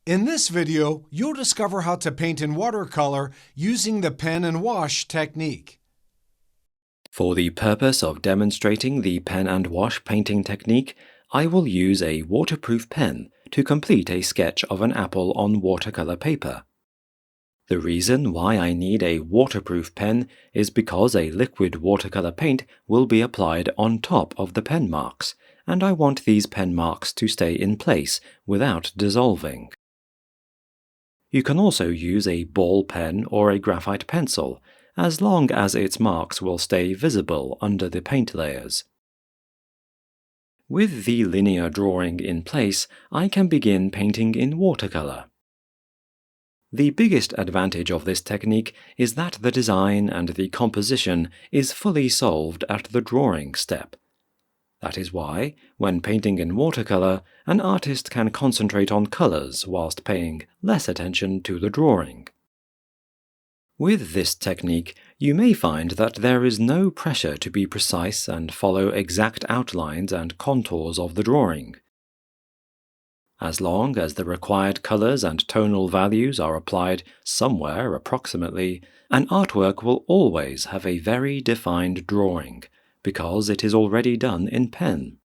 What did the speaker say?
In this video, you'll discover how to paint in watercolor using the pen and wash technique. For the purpose of demonstrating the pen and wash painting technique, I will use a waterproof pen to complete a sketch of an apple on watercolor paper. The reason why I need a waterproof pen is because a liquid watercolor paint will be applied on top of the pen marks, and I want these pen marks to stay in place without dissolving. You can also use a ball pen or a graphite pencil, as long as its marks will stay visible under the paint layers. With the linear drawing in place, I can begin painting in watercolor. The biggest advantage of this technique is that the design and the composition is fully solved at the drawing step. That is why, when painting in watercolor, an artist can concentrate on colors whilst paying less attention to the drawing. With this technique, you may find that there is no pressure to be precise and follow exact outlines and contours of the drawing. As long as the required colors and tonal values are applied somewhere approximately, an artwork will always have a very defined drawing, because it is already done in pen.